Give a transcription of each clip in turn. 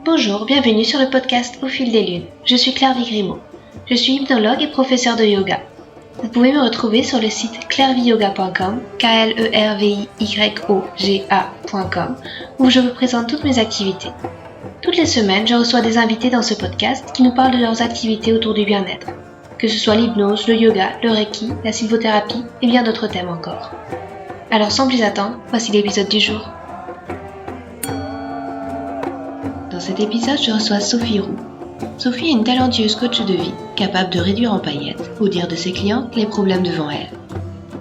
Bonjour, bienvenue sur le podcast Au fil des lunes. Je suis Claire Vigrimaud. Je suis hypnologue et professeure de yoga. Vous pouvez me retrouver sur le site clairviyoga.com, KLERVYOGA.com, où je vous présente toutes mes activités. Toutes les semaines, je reçois des invités dans ce podcast qui nous parlent de leurs activités autour du bien-être, que ce soit l'hypnose, le yoga, le reiki, la sylvothérapie et bien d'autres thèmes encore. Alors sans plus attendre, voici l'épisode du jour. Dans cet épisode, je reçois Sophie Roux. Sophie est une talentueuse coach de vie, capable de réduire en paillettes, au dire de ses clientes, les problèmes devant elle.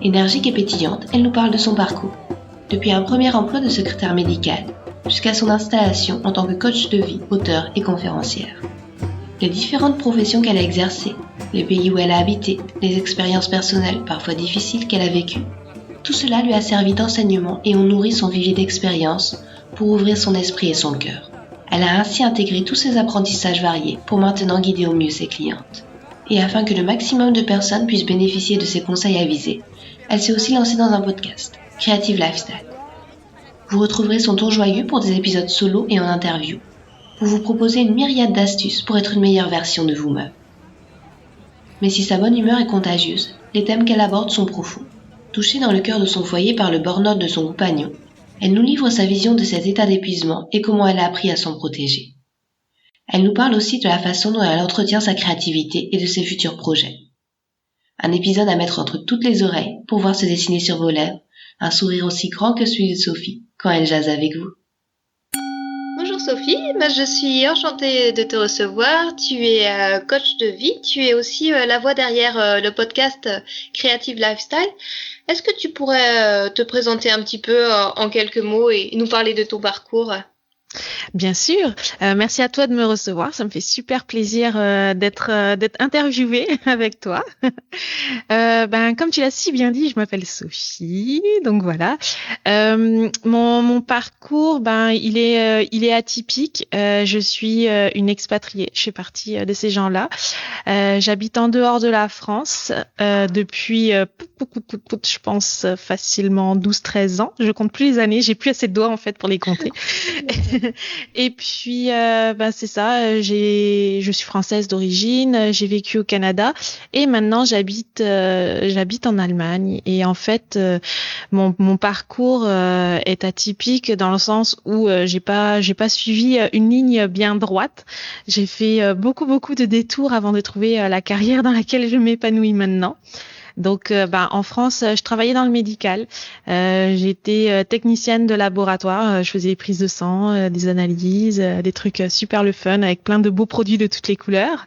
Énergique et pétillante, elle nous parle de son parcours, depuis un premier emploi de secrétaire médicale, jusqu'à son installation en tant que coach de vie, auteure et conférencière. Les différentes professions qu'elle a exercées, les pays où elle a habité, les expériences personnelles, parfois difficiles, qu'elle a vécues, tout cela lui a servi d'enseignement et ont nourri son vivier d'expérience pour ouvrir son esprit et son cœur. Elle a ainsi intégré tous ces apprentissages variés pour maintenant guider au mieux ses clientes. Et afin que le maximum de personnes puissent bénéficier de ses conseils avisés, elle s'est aussi lancée dans un podcast, Creative Lifestyle. Vous retrouverez son ton joyeux pour des épisodes solo et en interview. Pour vous proposer une myriade d'astuces pour être une meilleure version de vous-même. Mais si sa bonne humeur est contagieuse, les thèmes qu'elle aborde sont profonds. Touchée dans le cœur de son foyer par le burn-out de son compagnon, elle nous livre sa vision de cet état d'épuisement et comment elle a appris à s'en protéger. Elle nous parle aussi de la façon dont elle entretient sa créativité et de ses futurs projets. Un épisode à mettre entre toutes les oreilles pour voir se dessiner sur vos lèvres un sourire aussi grand que celui de Sophie quand elle jase avec vous. Bonjour Sophie, je suis enchantée de te recevoir. Tu es coach de vie, tu es aussi la voix derrière le podcast Creative Lifestyle. Est-ce que tu pourrais te présenter un petit peu en quelques mots et nous parler de ton parcours ? Bien sûr. Merci à toi de me recevoir. Ça me fait super plaisir d'être interviewée avec toi. Comme tu l'as si bien dit, je m'appelle Sophie. Donc voilà. Mon parcours, il est atypique. Je suis une expatriée. Je fais partie de ces gens-là. J'habite en dehors de la France depuis je pense facilement 12-13 ans. Je compte plus les années. J'ai plus assez de doigts en fait pour les compter. Et puis c'est ça, je suis française d'origine, j'ai vécu au Canada et maintenant j'habite en Allemagne. Et en fait mon parcours est atypique dans le sens où j'ai pas suivi une ligne bien droite. J'ai fait beaucoup de détours avant de trouver la carrière dans laquelle je m'épanouis maintenant. Donc, en France, je travaillais dans le médical. J'étais technicienne de laboratoire. Je faisais des prises de sang, des analyses, des trucs super le fun avec plein de beaux produits de toutes les couleurs.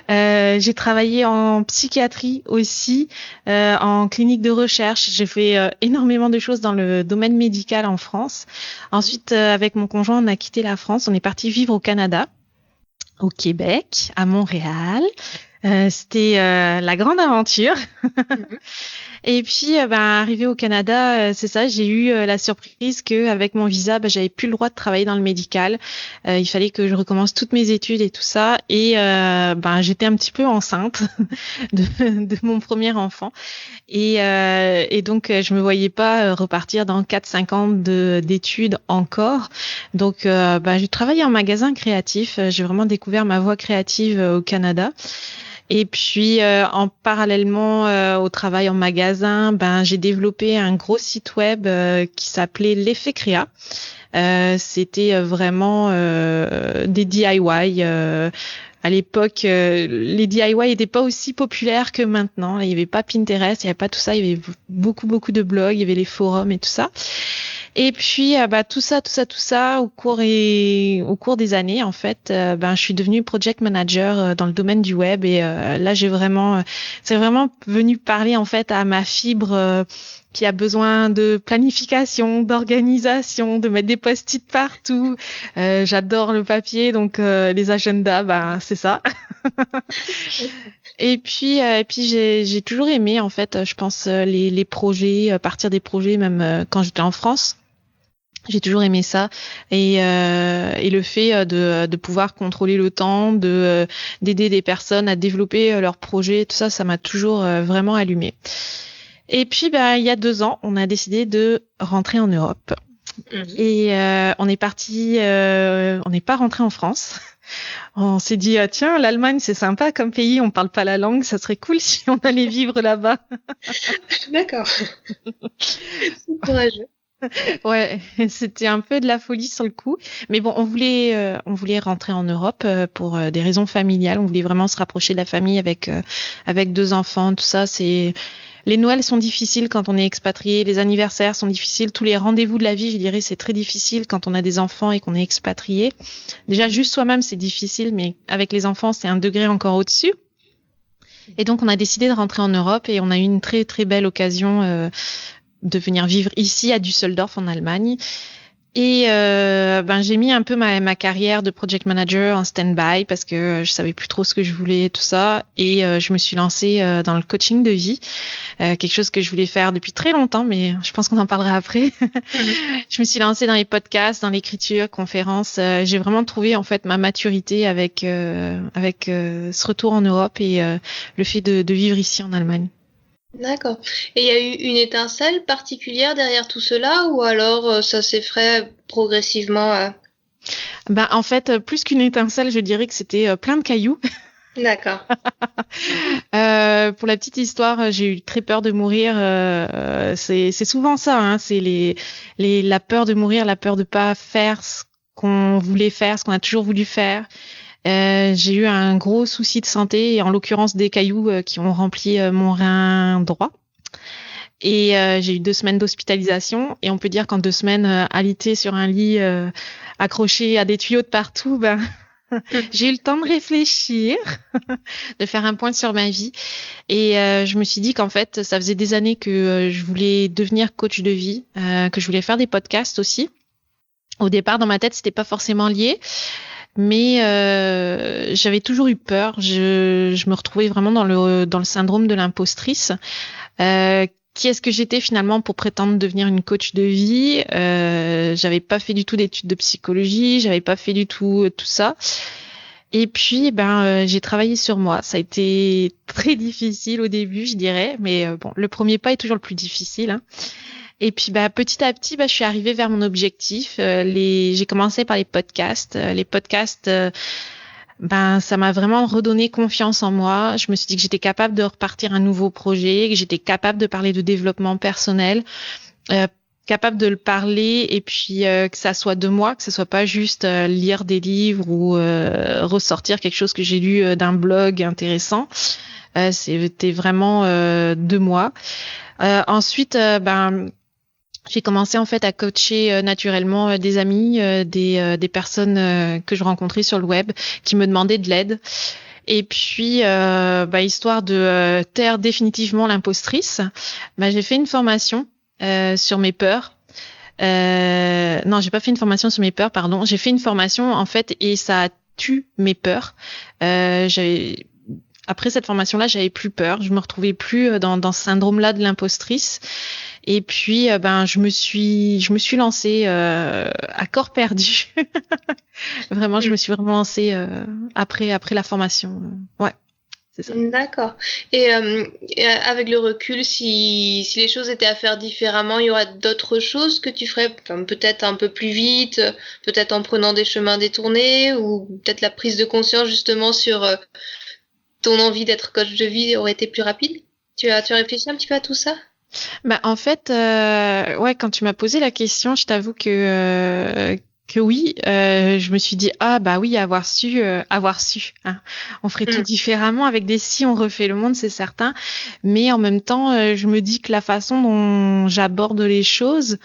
J'ai travaillé en psychiatrie aussi, en clinique de recherche. J'ai fait énormément de choses dans le domaine médical en France. Ensuite, avec mon conjoint, on a quitté la France. On est parti vivre au Canada, au Québec, à Montréal. C'était la grande aventure. Et puis arrivé au Canada, c'est ça, j'ai eu la surprise que avec mon visa, j'avais plus le droit de travailler dans le médical. Il fallait que je recommence toutes mes études et tout ça, et j'étais un petit peu enceinte de mon premier enfant, et donc je me voyais pas repartir dans 4-5 ans d'études encore. Donc j'ai travaillé en magasin créatif, j'ai vraiment découvert ma voie créative au Canada. Et puis, parallèlement au travail en magasin, j'ai développé un gros site web qui s'appelait l'Effet Créa. C'était vraiment des DIY. À l'époque, les DIY n'étaient pas aussi populaires que maintenant. Il n'y avait pas Pinterest, il n'y avait pas tout ça. Il y avait beaucoup de blogs, il y avait les forums et tout ça. Et puis tout ça au cours des années en fait, je suis devenue project manager dans le domaine du web, et là c'est vraiment venu parler en fait à ma fibre qui a besoin de planification, d'organisation, de mettre des post-it partout. J'adore le papier, donc les agendas, c'est ça. Et puis j'ai toujours aimé en fait, je pense les projets, partir des projets même quand j'étais en France. J'ai toujours aimé ça, et le fait de pouvoir contrôler le temps, d'aider des personnes à développer leurs projets, tout ça, ça m'a toujours vraiment allumé. Et puis il y a 2 ans, on a décidé de rentrer en Europe. Et on est parti, on n'est pas rentré en France. On s'est dit, tiens, l'Allemagne, c'est sympa comme pays, on parle pas la langue, ça serait cool si on allait vivre là-bas. D'accord. C'est courageux. Ouais, c'était un peu de la folie sur le coup. Mais bon, on voulait rentrer en Europe pour des raisons familiales. On voulait vraiment se rapprocher de la famille avec 2 enfants, tout ça. Les Noëls sont difficiles quand on est expatrié, les anniversaires sont difficiles, tous les rendez-vous de la vie, je dirais, c'est très difficile quand on a des enfants et qu'on est expatrié. Déjà, juste soi-même, c'est difficile, mais avec les enfants, c'est un degré encore au-dessus. Et donc, on a décidé de rentrer en Europe et on a eu une très, très belle occasion de venir vivre ici à Düsseldorf en Allemagne. Et j'ai mis un peu ma carrière de project manager en stand-by parce que je savais plus trop ce que je voulais, tout ça. Et je me suis lancée dans le coaching de vie, quelque chose que je voulais faire depuis très longtemps, mais je pense qu'on en parlera après. Je me suis lancée dans les podcasts, dans l'écriture, conférences. J'ai vraiment trouvé en fait ma maturité avec ce retour en Europe et le fait de vivre ici en Allemagne. D'accord. Et il y a eu une étincelle particulière derrière tout cela ou alors ça s'est fait progressivement En fait, plus qu'une étincelle, je dirais que c'était plein de cailloux. D'accord. Pour la petite histoire, j'ai eu très peur de mourir. C'est souvent ça, hein, c'est la peur de mourir, la peur de pas faire ce qu'on voulait faire, ce qu'on a toujours voulu faire. J'ai eu un gros souci de santé, et en l'occurrence des cailloux qui ont rempli mon rein droit. Et j'ai eu 2 semaines d'hospitalisation. Et on peut dire qu'en 2 semaines, alité sur un lit, accroché à des tuyaux de partout, j'ai eu le temps de réfléchir, de faire un point sur ma vie. Et je me suis dit qu'en fait, ça faisait des années que je voulais devenir coach de vie, que je voulais faire des podcasts aussi. Au départ, dans ma tête, c'était pas forcément lié. Mais j'avais toujours eu peur. Je me retrouvais vraiment dans le syndrome de l'impostrice. Qui est-ce que j'étais finalement pour prétendre devenir une coach de vie? J'avais pas fait du tout d'études de psychologie, j'avais pas fait du tout ça. Et puis j'ai travaillé sur moi. Ça a été très difficile au début, je dirais, mais bon, le premier pas est toujours le plus difficile, hein. Et puis petit à petit, je suis arrivée vers mon objectif. J'ai commencé par les podcasts. Les podcasts, ça m'a vraiment redonné confiance en moi. Je me suis dit que j'étais capable de repartir un nouveau projet, que j'étais capable de parler de développement personnel, capable de le parler et puis que ça soit de moi, que ce soit pas juste lire des livres ou ressortir quelque chose que j'ai lu d'un blog intéressant. C'était vraiment de moi. Ensuite, j'ai commencé en fait à coacher naturellement des amis, des personnes que je rencontrais sur le web qui me demandaient de l'aide. Et puis, histoire de taire définitivement l'impostrice, j'ai fait une formation sur mes peurs. Non, j'ai pas fait une formation sur mes peurs, pardon. J'ai fait une formation en fait et ça a tué mes peurs. Après cette formation-là, j'avais plus peur. Je me retrouvais plus dans ce syndrome-là de l'impostrice. Et puis, je me suis lancée à corps perdu. Vraiment, je me suis vraiment lancée après la formation. Ouais, c'est ça. D'accord. Et avec le recul, si les choses étaient à faire différemment, il y aurait d'autres choses que tu ferais, comme peut-être un peu plus vite, peut-être en prenant des chemins détournés, ou peut-être la prise de conscience justement sur ton envie d'être coach de vie aurait été plus rapide? Tu as réfléchi un petit peu à tout ça? En fait, quand tu m'as posé la question, je t'avoue que oui, je me suis dit oui, avoir su, hein. On ferait tout différemment avec des si on refait le monde, c'est certain. Mais en même temps, je me dis que la façon dont j'aborde les choses,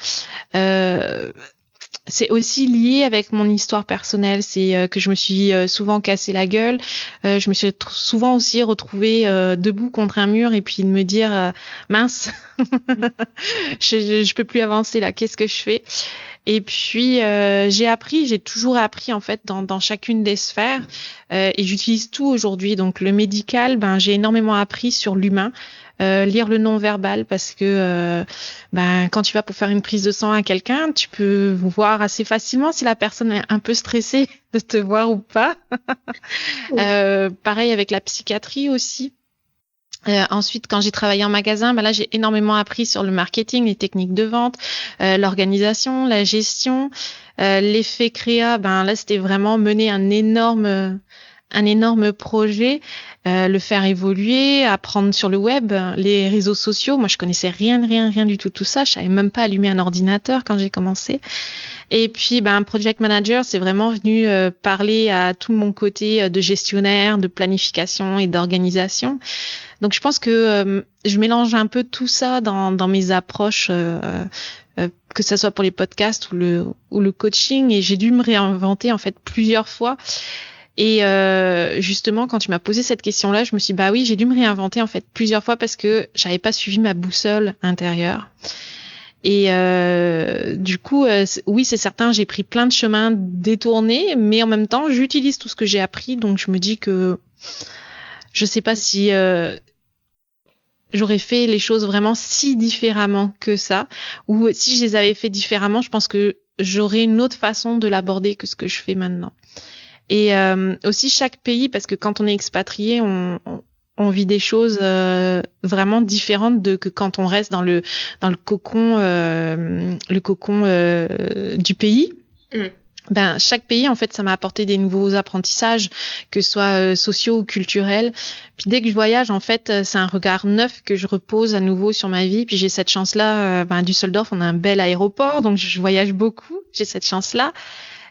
c'est aussi lié avec mon histoire personnelle. C'est que je me suis souvent cassé la gueule. Je me suis souvent aussi retrouvée debout contre un mur et puis de me dire mince, je peux plus avancer là. Qu'est-ce que je fais? Et puis j'ai toujours appris en fait dans chacune des sphères et j'utilise tout aujourd'hui. Donc le médical, j'ai énormément appris sur l'humain. Lire le non-verbal parce que quand tu vas pour faire une prise de sang à quelqu'un, tu peux voir assez facilement si la personne est un peu stressée de te voir ou pas. Pareil avec la psychiatrie aussi. Ensuite, quand j'ai travaillé en magasin, là, j'ai énormément appris sur le marketing, les techniques de vente, l'organisation, la gestion, l'effet créa. Là, c'était vraiment mener un énorme projet, le faire évoluer, apprendre sur le web, les réseaux sociaux. Moi, je connaissais rien du tout ça. Je savais même pas allumer un ordinateur quand j'ai commencé. Et puis, project manager, c'est vraiment venu parler à tout mon côté de gestionnaire, de planification et d'organisation. Donc, je pense que je mélange un peu tout ça dans mes approches, que ça soit pour les podcasts ou le coaching. Et j'ai dû me réinventer en fait plusieurs fois. Et justement, quand tu m'as posé cette question-là, je me suis dit, oui, j'ai dû me réinventer en fait plusieurs fois parce que j'avais pas suivi ma boussole intérieure. Et du coup, oui, c'est certain, j'ai pris plein de chemins détournés, mais en même temps, j'utilise tout ce que j'ai appris. Donc, je me dis que je sais pas si j'aurais fait les choses vraiment si différemment que ça, ou si je les avais fait différemment, je pense que j'aurais une autre façon de l'aborder que ce que je fais maintenant. Et aussi chaque pays, parce que quand on est expatrié, on vit des choses vraiment différentes que quand on reste dans le cocon du pays. Chaque pays, en fait, ça m'a apporté des nouveaux apprentissages, que ce soit sociaux ou culturels. Puis dès que je voyage, en fait, c'est un regard neuf que je repose à nouveau sur ma vie. Puis j'ai cette chance-là, à Düsseldorf, on a un bel aéroport, donc je voyage beaucoup. J'ai cette chance-là.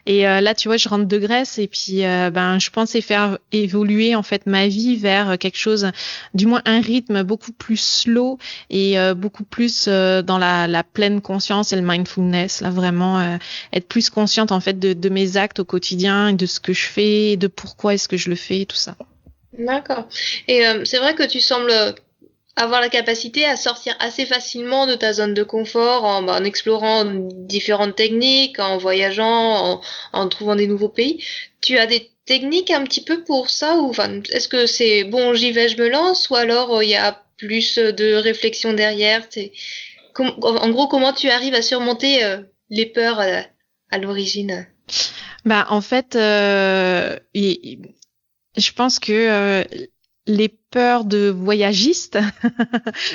Et là, tu vois, je rentre de Grèce et puis je pensais faire évoluer en fait ma vie vers quelque chose, du moins un rythme beaucoup plus slow et beaucoup plus dans la pleine conscience et le mindfulness. Là, vraiment être plus consciente en fait de mes actes au quotidien et de ce que je fais, et de pourquoi est-ce que je le fais, et tout ça. D'accord. Et c'est vrai que tu sembles avoir la capacité à sortir assez facilement de ta zone de confort en explorant différentes techniques, en voyageant, en trouvant des nouveaux pays. Tu as des techniques un petit peu pour ça ou est-ce que c'est bon, j'y vais, je me lance, ou alors il y a plus de réflexion derrière? En gros, comment tu arrives à surmonter les peurs à l'origine? En fait, je pense que les peurs de voyagistes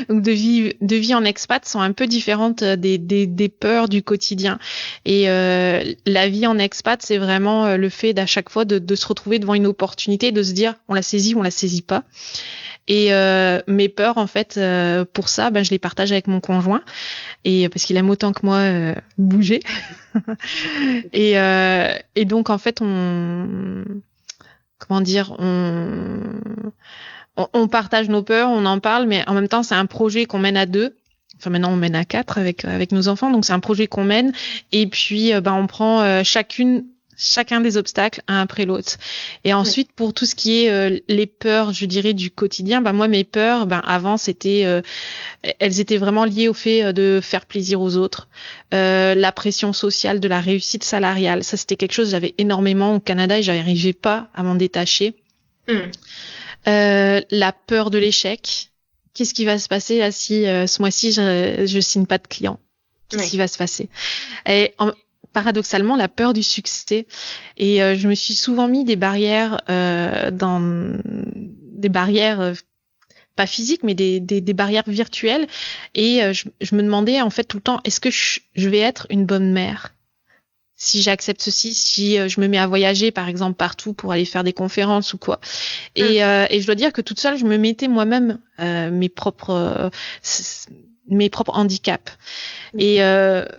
ou de vie en expat sont un peu différentes des peurs du quotidien. Et la vie en expat, c'est vraiment le fait d'à chaque fois de se retrouver devant une opportunité, de se dire on la saisit ou on la saisit pas. Et mes peurs, en fait, pour ça, je les partage avec mon conjoint, et parce qu'il aime autant que moi bouger. et donc en fait, on partage nos peurs, on en parle, mais en même temps, c'est un projet qu'on mène à deux. Enfin, maintenant, on mène à 4 avec nos enfants, donc c'est un projet qu'on mène. Et puis, on prend chacun des obstacles, un après l'autre. Et ensuite, pour tout ce qui est les peurs, je dirais, du quotidien, moi, mes peurs, avant, elles étaient vraiment liées au fait de faire plaisir aux autres. La pression sociale de la réussite salariale, ça, c'était quelque chose que j'avais énormément au Canada et j'arrivais pas à m'en détacher. La peur de l'échec. Qu'est-ce qui va se passer là si ce mois-ci je signe pas de client? Qu'est-ce qui va se passer? Et paradoxalement, la peur du succès. Et je me suis souvent mis des barrières pas physiques, mais des barrières virtuelles. Et je me demandais en fait tout le temps, est-ce que je vais être une bonne mère? Si j'accepte ceci, si je me mets à voyager, par exemple, partout pour aller faire des conférences ou quoi. Et je dois dire que toute seule, je me mettais moi-même mes propres handicaps. Et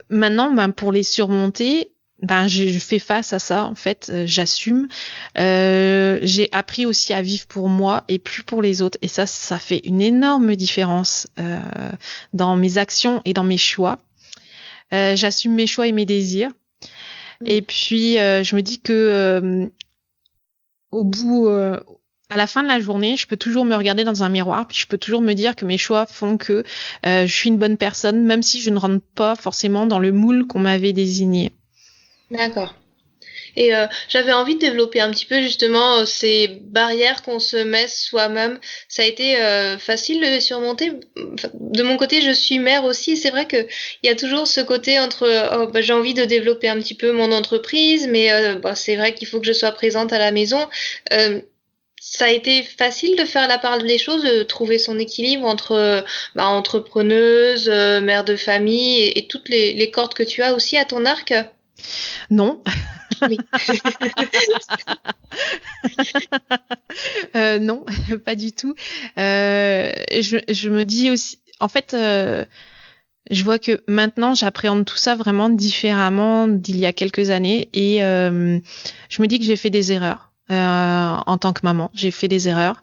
maintenant, pour les surmonter, je fais face à ça, en fait, j'assume. J'ai appris aussi à vivre pour moi et plus pour les autres. Et ça fait une énorme différence dans mes actions et dans mes choix. J'assume mes choix et mes désirs. Et puis, je me dis que à la fin de la journée, je peux toujours me regarder dans un miroir, puis je peux toujours me dire que mes choix font que je suis une bonne personne, même si je ne rentre pas forcément dans le moule qu'on m'avait désigné. D'accord. Et j'avais envie de développer un petit peu justement ces barrières qu'on se met soi-même. Ça a été facile de les surmonter. De mon côté, je suis mère aussi. C'est vrai que il y a toujours ce côté entre j'ai envie de développer un petit peu mon entreprise, mais c'est vrai qu'il faut que je sois présente à la maison. ça a été facile de faire la part des choses, de trouver son équilibre entre entrepreneuse, mère de famille et toutes les cordes que tu as aussi à ton arc? Non. Oui. Non, pas du tout. Je me dis aussi, en fait, je vois que maintenant, j'appréhende tout ça vraiment différemment d'il y a quelques années et je me dis que j'ai fait des erreurs. En tant que maman, j'ai fait des erreurs,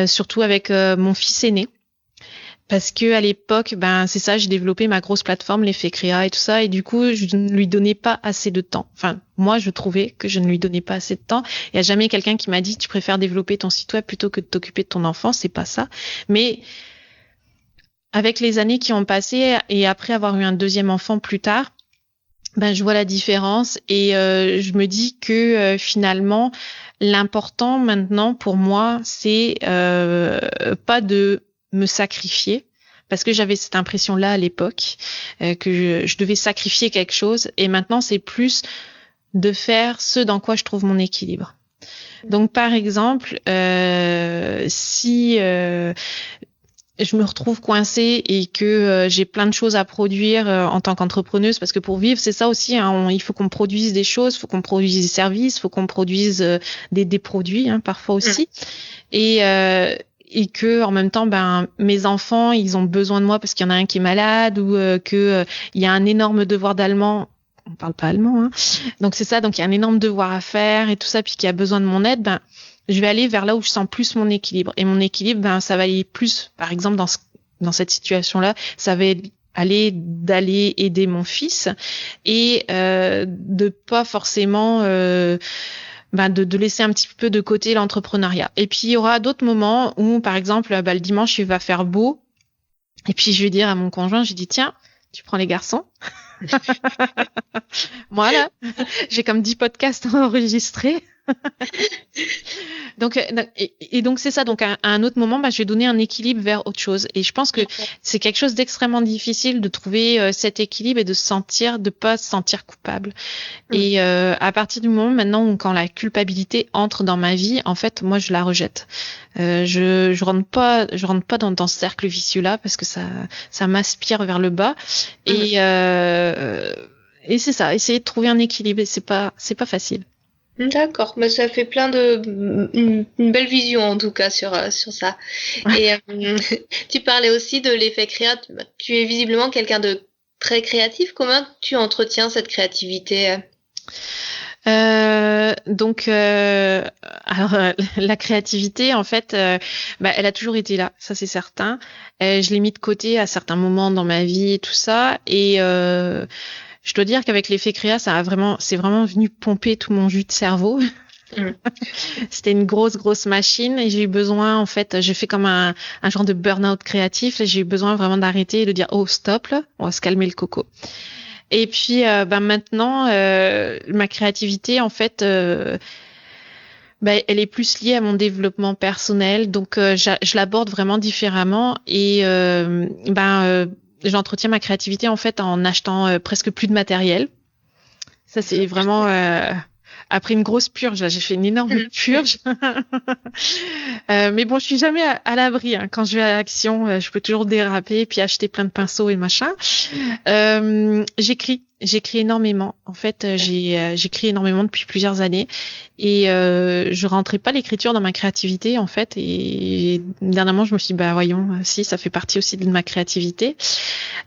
surtout avec mon fils aîné. Parce que à l'époque, c'est ça, j'ai développé ma grosse plateforme, l'effet créa et tout ça, et du coup, je ne lui donnais pas assez de temps. Enfin, moi, je trouvais que je ne lui donnais pas assez de temps. Il y a jamais quelqu'un qui m'a dit tu préfères développer ton site web plutôt que de t'occuper de ton enfant, c'est pas ça. Mais avec les années qui ont passé et après avoir eu un deuxième enfant plus tard, je vois la différence et je me dis que finalement, l'important maintenant pour moi, c'est pas de me sacrifier, parce que j'avais cette impression-là à l'époque, que je devais sacrifier quelque chose, et maintenant c'est plus de faire ce dans quoi je trouve mon équilibre. Donc par exemple, si je me retrouve coincée et que j'ai plein de choses à produire en tant qu'entrepreneuse, parce que pour vivre, c'est ça aussi, hein, il faut qu'on produise des choses, il faut qu'on produise des services, il faut qu'on produise des produits, hein, parfois aussi. Et que en même temps, mes enfants, ils ont besoin de moi parce qu'il y en a un qui est malade ou que il y a un énorme devoir d'allemand. On parle pas allemand, hein. Donc c'est ça. Donc il y a un énorme devoir à faire et tout ça, puis qu'il y a besoin de mon aide. Je vais aller vers là où je sens plus mon équilibre. Et mon équilibre, ça va aller plus, par exemple, dans cette situation-là, ça va aller d'aller aider mon fils et de pas forcément de laisser un petit peu de côté l'entrepreneuriat. Et puis il y aura d'autres moments où, par exemple, le dimanche il va faire beau, et puis je vais dire à mon conjoint, je dis tiens, tu prends les garçons. Voilà, j'ai comme 10 podcasts enregistrés. Donc c'est ça. Donc à un autre moment, je vais donner un équilibre vers autre chose. Et je pense que c'est quelque chose d'extrêmement difficile de trouver cet équilibre et de pas se sentir coupable. Et à partir du moment maintenant où quand la culpabilité entre dans ma vie, en fait, moi je la rejette. Je rentre pas dans ce cercle vicieux là parce que ça m'aspire vers le bas. Et c'est ça. Essayer de trouver un équilibre. Et c'est pas facile. D'accord, ça fait une belle vision en tout cas sur ça. Et tu parlais aussi de l'effet créa. Tu es visiblement quelqu'un de très créatif. Comment tu entretiens cette créativité? Alors la créativité en fait elle a toujours été là, ça c'est certain. Je l'ai mis de côté à certains moments dans ma vie et tout ça, et je dois dire qu'avec l'effet créa, c'est vraiment venu pomper tout mon jus de cerveau. C'était une grosse machine et j'ai eu besoin, en fait, j'ai fait comme un genre de burn-out créatif. J'ai eu besoin vraiment d'arrêter et de dire, oh stop, là, on va se calmer le coco. Et puis maintenant, ma créativité, en fait, elle est plus liée à mon développement personnel. Donc je l'aborde vraiment différemment et j'entretiens ma créativité en fait en achetant presque plus de matériel. Ça c'est vraiment après une grosse purge. Là, j'ai fait une énorme purge. Mais bon, je suis jamais à l'abri. Hein. Quand je vais à Action, je peux toujours déraper puis acheter plein de pinceaux et machin. J'écris énormément. En fait, j'écris énormément depuis plusieurs années et je rentrais pas l'écriture dans ma créativité en fait. Et dernièrement, je me suis dit, voyons, si ça fait partie aussi de ma créativité.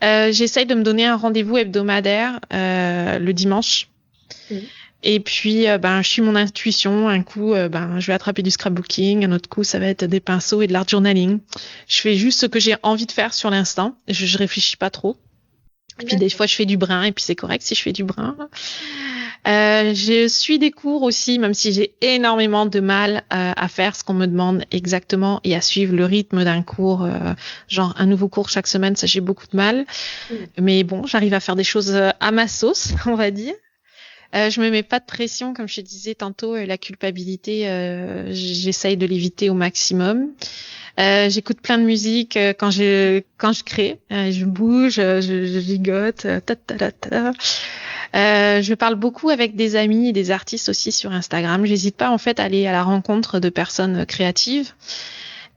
J'essaye de me donner un rendez-vous hebdomadaire le dimanche. Et puis, je suis mon intuition. Un coup, je vais attraper du scrapbooking. Un autre coup, ça va être des pinceaux et de l'art journaling. Je fais juste ce que j'ai envie de faire sur l'instant. Je réfléchis pas trop. Et puis, des fois, je fais du brin. Et puis, c'est correct si je fais du brin. Je suis des cours aussi, même si j'ai énormément de mal à faire ce qu'on me demande exactement et à suivre le rythme d'un cours, genre un nouveau cours chaque semaine. Ça, j'ai beaucoup de mal. Mais bon, j'arrive à faire des choses à ma sauce, on va dire. Je me mets pas de pression, comme je te disais tantôt, la culpabilité, j'essaye de l'éviter au maximum. J'écoute plein de musique quand je crée, je bouge, je gigote, Je parle beaucoup avec des amis et des artistes aussi sur Instagram. J'hésite pas en fait à aller à la rencontre de personnes créatives.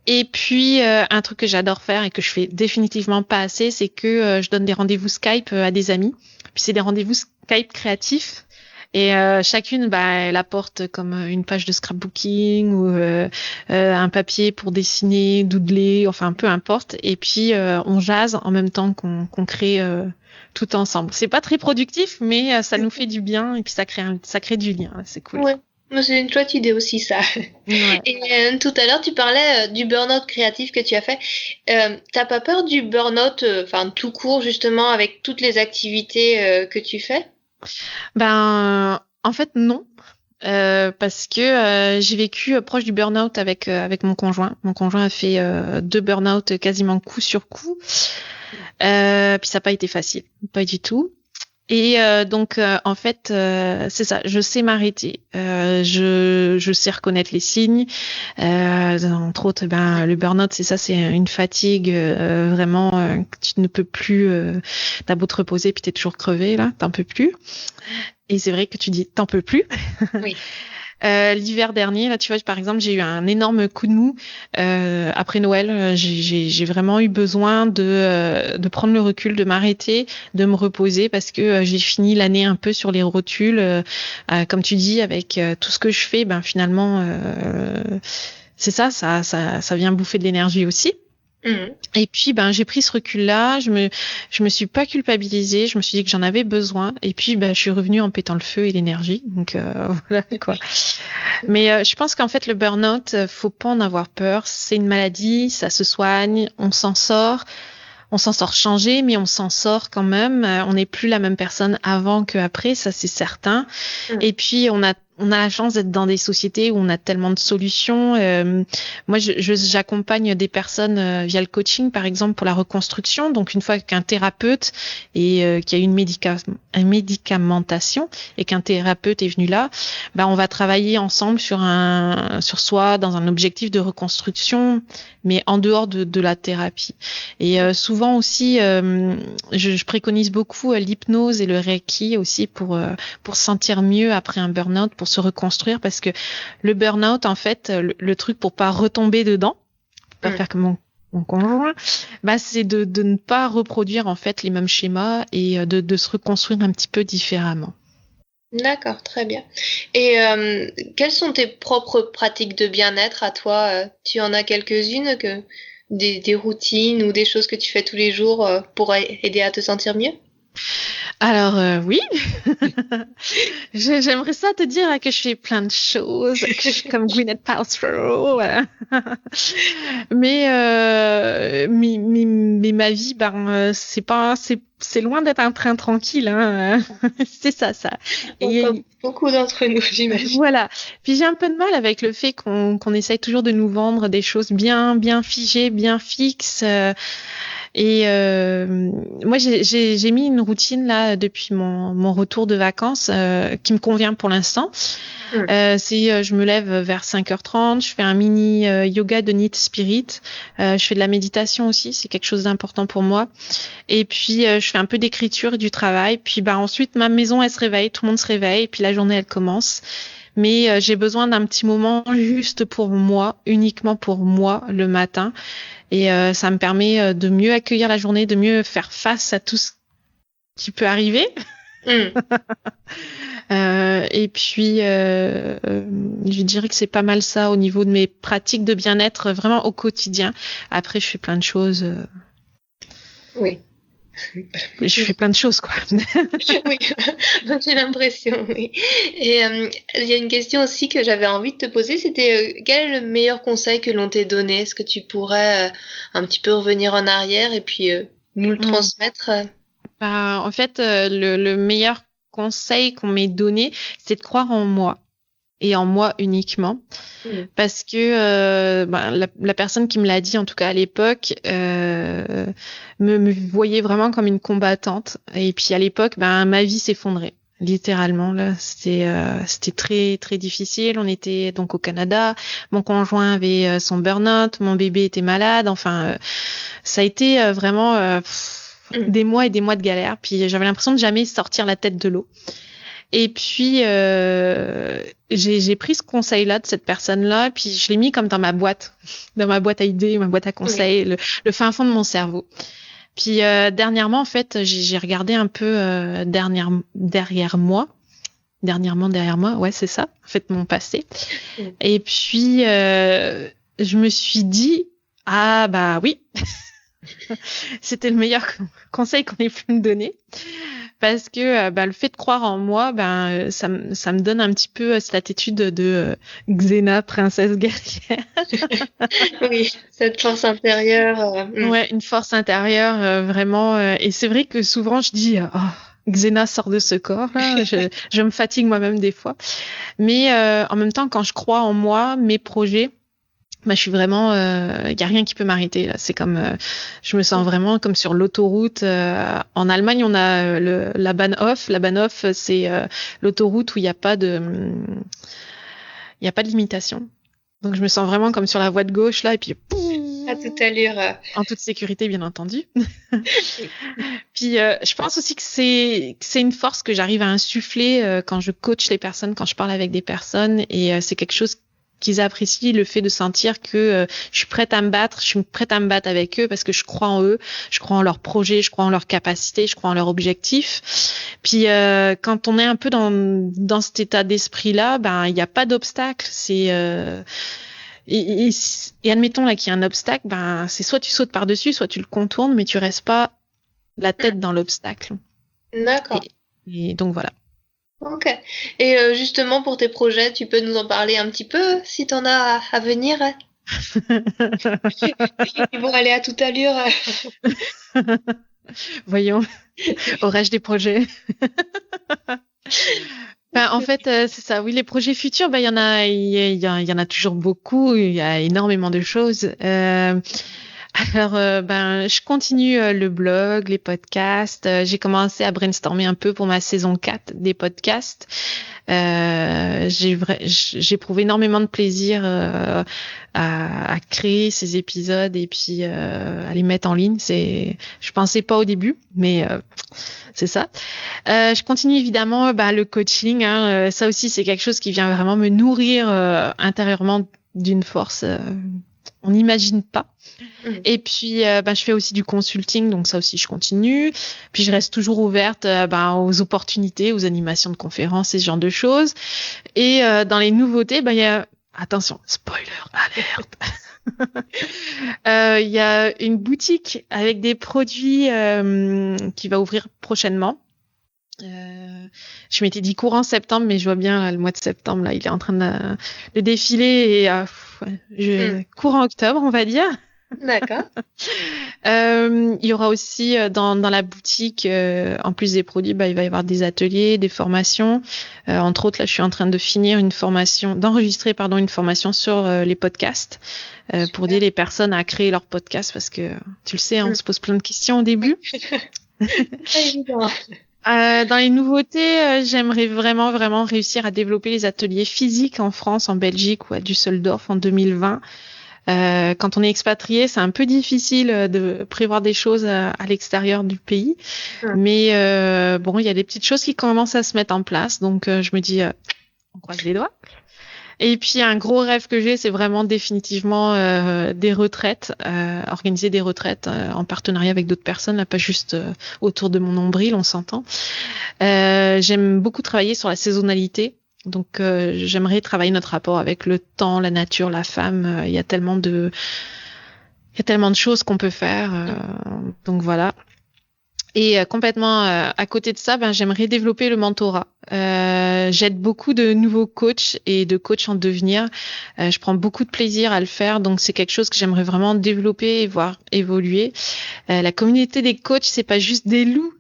Et puis un truc que j'adore faire et que je fais définitivement pas assez, c'est que je donne des rendez-vous Skype à des amis. Puis c'est des rendez-vous Skype créatifs. Et chacune, elle apporte comme une page de scrapbooking ou un papier pour dessiner, doodler, enfin peu importe. Et puis on jase en même temps qu'on crée tout ensemble. C'est pas très productif, mais ça nous fait du bien et puis ça crée du lien. C'est cool. Ouais. C'est une chouette idée aussi, ça. Ouais. Et tout à l'heure, tu parlais du burn-out créatif que tu as fait. T'as pas peur du burn-out, tout court, justement, avec toutes les activités que tu fais? En fait, non. Parce que j'ai vécu proche du burn-out avec mon conjoint. Mon conjoint a fait 2 burn-out quasiment coup sur coup. Puis ça n'a pas été facile, pas du tout. Et donc en fait c'est ça, je sais m'arrêter, je sais reconnaître les signes, entre autres le burn-out c'est ça, c'est une fatigue vraiment que tu ne peux plus, t'as beau te reposer puis t'es toujours crevé là, t'en peux plus. Et c'est vrai que tu dis t'en peux plus. Oui. L'hiver dernier, là, tu vois, par exemple, j'ai eu un énorme coup de mou après Noël. J'ai vraiment eu besoin de prendre le recul, de m'arrêter, de me reposer parce que j'ai fini l'année un peu sur les rotules, comme tu dis, avec tout ce que je fais. Finalement, c'est ça vient bouffer de l'énergie aussi. Et puis j'ai pris ce recul-là, je me suis pas culpabilisée, je me suis dit que j'en avais besoin et puis je suis revenue en pétant le feu et l'énergie. Donc voilà quoi. Mais je pense qu'en fait le burn-out, faut pas en avoir peur, c'est une maladie, ça se soigne, on s'en sort changé, mais on s'en sort quand même. On n'est plus la même personne avant qu'après, ça c'est certain. Et puis on a la chance d'être dans des sociétés où on a tellement de solutions. Moi, j'accompagne des personnes via le coaching, par exemple, pour la reconstruction. Donc, une fois qu'un thérapeute et qu'il y a une médicamentation et qu'un thérapeute est venu là, on va travailler ensemble sur soi dans un objectif de reconstruction, mais en dehors de la thérapie. Et souvent aussi, je préconise beaucoup l'hypnose et le Reiki aussi pour se sentir mieux après un burn-out, pour se reconstruire, parce que le burn-out, en fait, le truc pour pas retomber dedans, pour pas faire comme mon conjoint, c'est de ne pas reproduire en fait les mêmes schémas et de se reconstruire un petit peu différemment. D'accord, très bien. Et quelles sont tes propres pratiques de bien-être à toi? Tu en as quelques-unes, des routines ou des choses que tu fais tous les jours pour aider à te sentir mieux? Alors oui, j'aimerais ça te dire que je fais plein de choses, que je suis comme Gwyneth Paltrow, voilà. mais ma vie, c'est loin d'être un train tranquille, hein. C'est ça. Comme beaucoup d'entre nous, j'imagine. Voilà. Puis j'ai un peu de mal avec le fait qu'on essaye toujours de nous vendre des choses bien figées, bien fixes. Et moi, j'ai mis une routine là depuis mon retour de vacances qui me convient pour l'instant. Je me lève vers 5h30, je fais un mini yoga de Knit Spirit, je fais de la méditation aussi, c'est quelque chose d'important pour moi. Et puis je fais un peu d'écriture et du travail. Puis ensuite ma maison elle se réveille, tout le monde se réveille, et puis la journée elle commence. Mais j'ai besoin d'un petit moment juste pour moi, uniquement pour moi le matin. Et ça me permet de mieux accueillir la journée, de mieux faire face à tout ce qui peut arriver. Et puis, je dirais que c'est pas mal ça au niveau de mes pratiques de bien-être, vraiment au quotidien. Après, je fais plein de choses. Oui. Je fais plein de choses, quoi. Oui, j'ai l'impression, oui. Et il y a une question aussi que j'avais envie de te poser, c'était quel est le meilleur conseil que l'on t'ait donné? Est-ce que tu pourrais un petit peu revenir en arrière et puis nous le transmettre? En fait, le meilleur conseil qu'on m'ait donné, c'est de croire en moi. Et en moi uniquement, parce que la personne qui me l'a dit, en tout cas à l'époque, me voyait vraiment comme une combattante. Et puis à l'époque, ma vie s'effondrait littéralement. Là, c'était très très difficile. On était donc au Canada. Mon conjoint avait son burn-out, mon bébé était malade. Enfin, ça a été vraiment des mois et des mois de galère. Puis j'avais l'impression de jamais sortir la tête de l'eau. Et puis j'ai pris ce conseil-là de cette personne-là, puis je l'ai mis comme dans ma boîte à idées, ma boîte à conseils, le fin fond de mon cerveau. Puis dernièrement, en fait, j'ai regardé un peu derrière moi, ouais, c'est ça, en fait, mon passé. Et puis je me suis dit, ah bah oui, c'était le meilleur conseil qu'on ait pu me donner. Parce que le fait de croire en moi, ça me donne un petit peu cette attitude de Xena, princesse guerrière. Oui, cette force intérieure. Ouais, une force intérieure, vraiment. Et c'est vrai que souvent, je dis, Xena sort de ce corps. Là. Je me fatigue moi-même des fois. Mais en même temps, quand je crois en moi, mes projets, je suis vraiment, y a rien qui peut m'arrêter là. C'est comme, je me sens vraiment comme sur l'autoroute. En Allemagne, on a la Bahnhof. La Bahnhof, c'est l'autoroute où il y a pas de limitation. Donc je me sens vraiment comme sur la voie de gauche là, et puis à toute allure. En toute sécurité, bien entendu. Puis je pense aussi que c'est une force que j'arrive à insuffler quand je coach les personnes, quand je parle avec des personnes, et c'est quelque chose qu'ils apprécient, le fait de sentir que je suis prête à me battre avec eux parce que je crois en eux, je crois en leurs projets, je crois en leurs capacités, je crois en leurs objectifs. Puis quand on est un peu dans cet état d'esprit-là, il n'y a pas d'obstacle. C'est et admettons là qu'il y a un obstacle, c'est soit tu sautes par-dessus, soit tu le contournes, mais tu restes pas la tête dans l'obstacle. D'accord. Et donc voilà. Ok. Et justement, pour tes projets, tu peux nous en parler un petit peu, si t'en as à venir? Ils vont aller à toute allure. Voyons, aurais-je des projets? En fait, c'est ça. Oui, les projets futurs, il y en a toujours beaucoup. Il y a énormément de choses. Alors, je continue le blog, les podcasts. J'ai commencé à brainstormer un peu pour ma saison 4 des podcasts. J'ai éprouvé énormément de plaisir à créer ces épisodes et puis à les mettre en ligne. Je pensais pas au début, mais c'est ça. Je continue évidemment le coaching. Ça aussi, c'est quelque chose qui vient vraiment me nourrir intérieurement d'une force on n'imagine pas. Et puis, je fais aussi du consulting, donc ça aussi, je continue. Puis, je reste toujours ouverte aux opportunités, aux animations de conférences et ce genre de choses. Et dans les nouveautés, il y a... Attention, spoiler alerte. Il y a une boutique avec des produits qui va ouvrir prochainement. Je m'étais dit courant septembre, mais je vois bien là, le mois de septembre, là, il est en train de défiler et courant octobre, on va dire. D'accord. Il y aura aussi dans la boutique, en plus des produits, il va y avoir des ateliers, des formations. Entre autres, là, je suis en train de finir d'enregistrer une formation sur les podcasts pour aider les personnes à créer leur podcast parce que tu le sais, on se pose plein de questions au début. Pas évident. Dans les nouveautés, j'aimerais vraiment, vraiment réussir à développer les ateliers physiques en France, en Belgique ou à Düsseldorf en 2020. Quand on est expatrié, c'est un peu difficile de prévoir des choses à l'extérieur du pays. Mais il y a des petites choses qui commencent à se mettre en place. Donc, je me dis, on croise les doigts. Et puis, un gros rêve que j'ai, c'est vraiment définitivement des retraites, organiser des retraites en partenariat avec d'autres personnes, là, pas juste autour de mon nombril, on s'entend. J'aime beaucoup travailler sur la saisonnalité. Donc, j'aimerais travailler notre rapport avec le temps, la nature, la femme. Il y a tellement de choses qu'on peut faire. Donc, voilà. Et complètement à côté de ça, j'aimerais développer le mentorat. J'aide beaucoup de nouveaux coachs et de coachs en devenir. Je prends beaucoup de plaisir à le faire, donc c'est quelque chose que j'aimerais vraiment développer et voir évoluer. La communauté des coachs, c'est pas juste des loups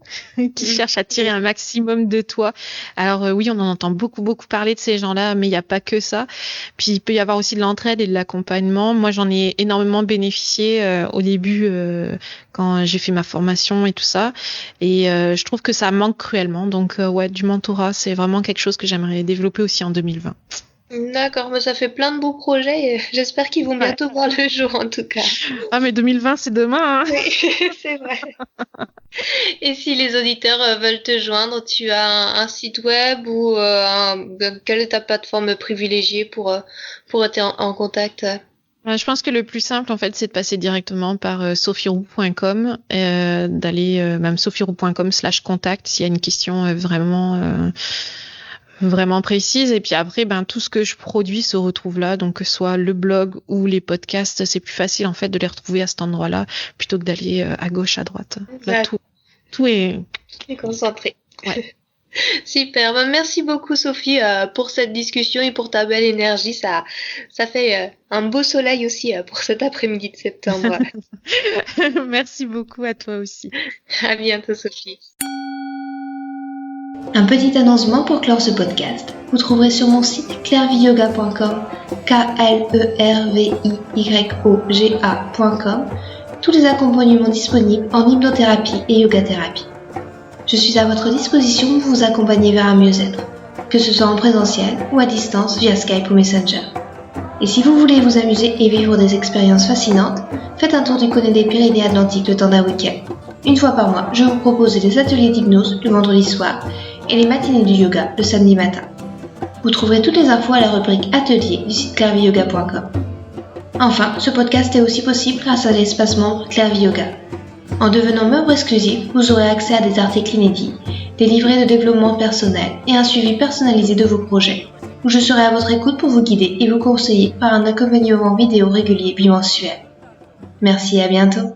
qui cherchent à tirer un maximum de toi. Alors oui, on en entend beaucoup parler de ces gens-là, mais il n'y a pas que ça. Puis il peut y avoir aussi de l'entraide et de l'accompagnement. Moi, j'en ai énormément bénéficié au début quand j'ai fait ma formation et tout ça. Et je trouve que ça manque cruellement. Donc du mentorat, c'est vraiment quelque chose que j'aimerais développer aussi en 2020. D'accord, mais ça fait plein de beaux projets et j'espère qu'ils vont bientôt voir le jour en tout cas. Ah, mais 2020, c'est demain, hein. Oui, c'est vrai. Et si les auditeurs veulent te joindre, tu as un site web ou quelle est ta plateforme privilégiée pour être en contact? Je pense que le plus simple, en fait, c'est de passer directement par sophieroux.com, d'aller même sophieroux.com/contact s'il y a une question vraiment précise. Et puis après, tout ce que je produis se retrouve là. Donc, que ce soit le blog ou les podcasts, c'est plus facile, en fait, de les retrouver à cet endroit-là plutôt que d'aller à gauche, à droite. Là, tout est concentré. Ouais. Super. Merci beaucoup, Sophie, pour cette discussion et pour ta belle énergie. Ça fait un beau soleil aussi pour cet après-midi de septembre. Merci beaucoup à toi aussi. À bientôt, Sophie. Un petit annoncement pour clore ce podcast. Vous trouverez sur mon site clairviyoga.com, KLERVIYOGA.com, tous les accompagnements disponibles en hypnothérapie et yoga-thérapie. Je suis à votre disposition pour vous accompagner vers un mieux-être, que ce soit en présentiel ou à distance via Skype ou Messenger. Et si vous voulez vous amuser et vivre des expériences fascinantes, faites un tour du côté des Pyrénées-Atlantiques le temps d'un week-end. Une fois par mois, je vous propose des ateliers d'hypnose le vendredi soir et les matinées du yoga le samedi matin. Vous trouverez toutes les infos à la rubrique Atelier du site clairviyoga.com. Enfin, ce podcast est aussi possible grâce à l'espace membre Clairvie Yoga. En devenant membre exclusif, vous aurez accès à des articles inédits, des livrets de développement personnel et un suivi personnalisé de vos projets, où je serai à votre écoute pour vous guider et vous conseiller par un accompagnement vidéo régulier bimensuel. Merci et à bientôt.